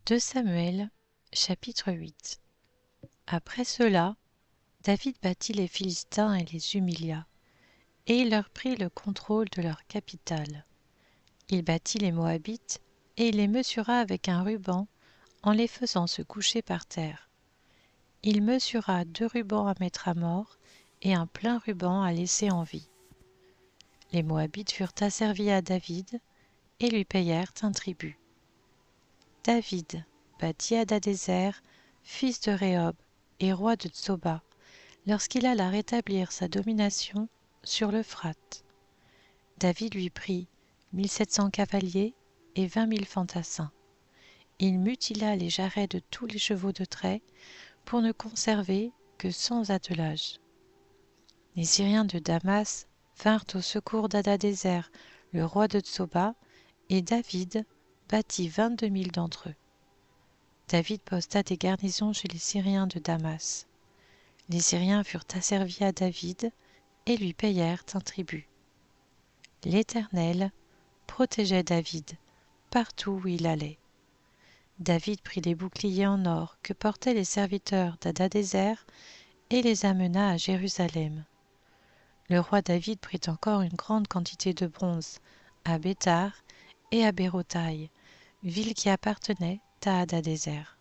2 Samuel, chapitre 8. Après cela, David battit les Philistins et les humilia, et il leur prit le contrôle de leur capitale. Il battit les Moabites, et il les mesura avec un ruban en les faisant se coucher par terre. Il mesura 2 rubans à mettre à mort et un plein ruban à laisser en vie. Les Moabites furent asservis à David et lui payèrent un tribut. David battit Hadadézer, fils de Rehob et roi de Tsoba, lorsqu'il alla rétablir sa domination sur l'Euphrate. David lui prit 1700 cavaliers et 20 000 fantassins. Il mutila les jarrets de tous les chevaux de trait pour ne conserver que 100 attelages. Les Syriens de Damas vinrent au secours d'Hadadézer, le roi de Tsoba, et David battit 22 000 d'entre eux. David posta des garnisons chez les Syriens de Damas. Les Syriens furent asservis à David et lui payèrent un tribut. L'Éternel protégeait David partout où il allait. David prit les boucliers en or que portaient les serviteurs d'Hadadézer et les amena à Jérusalem. Le roi David prit encore une grande quantité de bronze à Béthar et à Bérotaï, villes qui appartenaient à Hadadézer.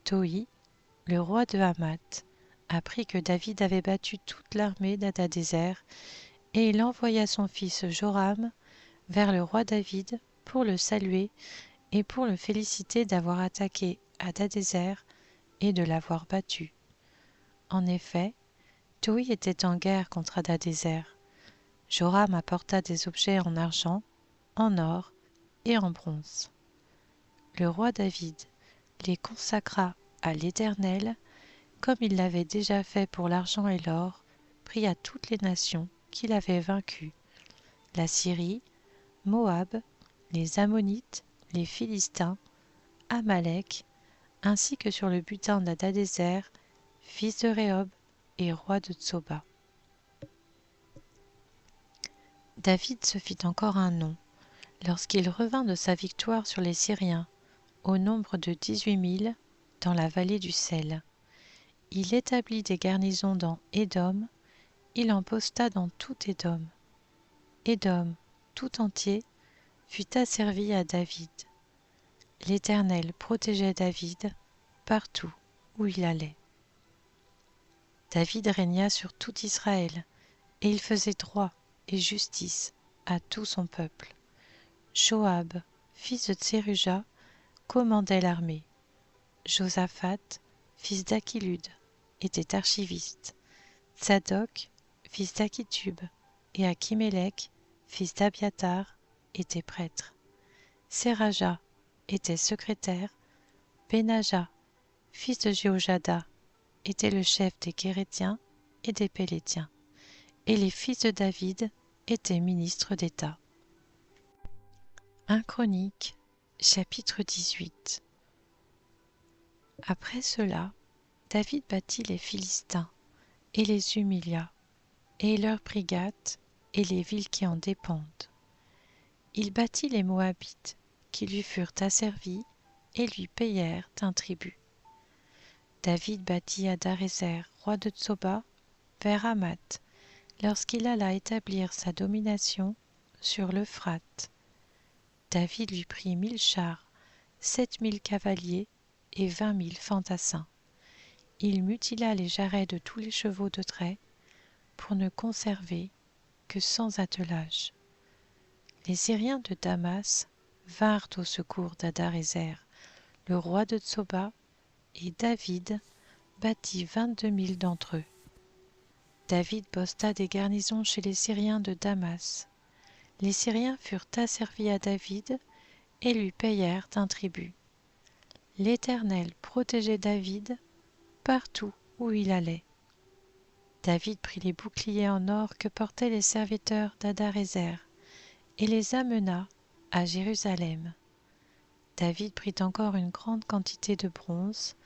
Toi, le roi de Hamath, apprit que David avait battu toute l'armée d'Hadadézer, et il envoya son fils Joram vers le roi David pour le saluer et pour le féliciter d'avoir attaqué Hadadézer et de l'avoir battu. En effet, Toi était en guerre contre Hadadézer. Joram apporta des objets en argent, en or et en bronze. Le roi David les consacra à l'Éternel, comme il l'avait déjà fait pour l'argent et l'or, pris à toutes les nations qu'il avait vaincues, la Syrie, Moab, les Ammonites, les Philistins, Amalek, ainsi que sur le butin d'Hadadézer, fils de Rehob et roi de Tsoba. David se fit encore un nom, lorsqu'il revint de sa victoire sur les Syriens, au nombre de 18 000, dans la vallée du Sel. Il établit des garnisons dans Édom, il en posta dans tout Édom. Édom, tout entier, fut asservi à David. L'Éternel protégeait David partout où il allait. David régna sur tout Israël, et il faisait droit et justice à tout son peuple. Joab, fils de Tseruja, commandait l'armée. Josaphat, fils d'Achilud, était archiviste. Tsadok, fils d'Akitub, et Achimélec, fils d'Abiatar, était prêtre. Séraja était secrétaire. Benaja, fils de Jéhojada, était le chef des Kérétiens et des Pélétiens, et les fils de David étaient ministres d'État. 1 Chronique, chapitre 18. Après cela, David battit les Philistins et les humilia, et leur prit Gath et les villes qui en dépendent. Il battit les Moabites, qui lui furent asservis, et lui payèrent un tribut. David battit Hadarézer, roi de Tsoba, vers Hamath, lorsqu'il alla établir sa domination sur l'Euphrate. David lui prit 1000 chars, 7000 cavaliers et 20 000 fantassins. Il mutila les jarrets de tous les chevaux de trait pour ne conserver que 100 attelages. Les Syriens de Damas vinrent au secours d'Hadarézer, le roi de Tsoba, et David battit 22 000 d'entre eux. David posta des garnisons chez les Syriens de Damas. Les Syriens furent asservis à David et lui payèrent un tribut. L'Éternel protégeait David partout où il allait. David prit les boucliers en or que portaient les serviteurs d'Hadarézer et les amena à Jérusalem. David prit encore une grande quantité de bronze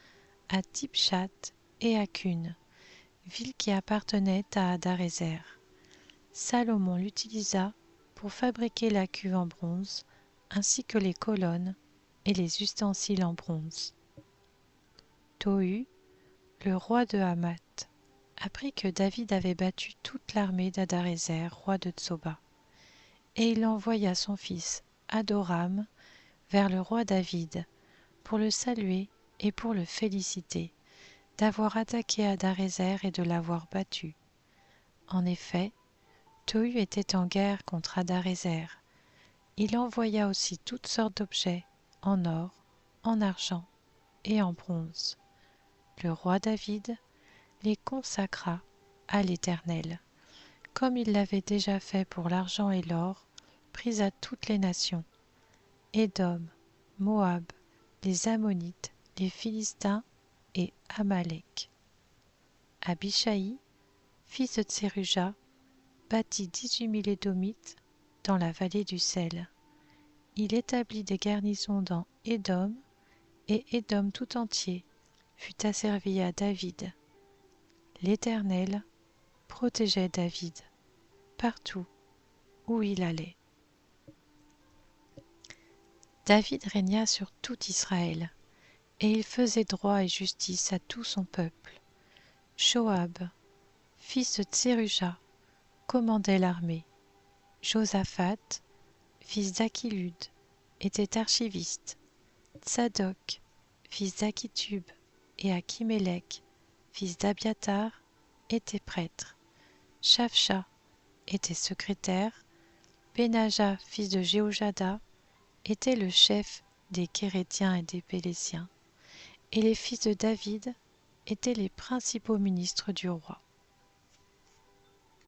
à Tipshat et à Cune, villes qui appartenaient à Hadarézer. Salomon l'utilisa pour fabriquer la cuve en bronze, ainsi que les colonnes et les ustensiles en bronze. Tohu, le roi de Hamath, apprit que David avait battu toute l'armée d'Hadarézer, roi de Tsoba, et il envoya son fils Adoram vers le roi David pour le saluer et pour le féliciter d'avoir attaqué Hadarézer et de l'avoir battu. En effet, Tohu était en guerre contre Hadarézer. Il envoya aussi toutes sortes d'objets en or, en argent et en bronze. Le roi David les consacra à l'Éternel, comme il l'avait déjà fait pour l'argent et l'or, pris à toutes les nations, Édom, Moab, les Ammonites, les Philistins et Amalek. Abishai, fils de Tseruja, bâtit 18 000 Édomites dans la vallée du sel. Il établit des garnisons dans Édom, et Édom tout entier fut asservi à David. L'Éternel protégeait David partout où il allait. David régna sur tout Israël, et il faisait droit et justice à tout son peuple. Joab, fils de Tseruja, commandait l'armée. Josaphat, fils d'Achilud, était archiviste. Tsadok, fils d'Akitub, et Achimélec, fils d'Abiatar, était prêtre. Shapsha était secrétaire. Benaja, fils de Jéhojada, était le chef des Kérétiens et des Pélétiens, et les fils de David étaient les principaux ministres du roi.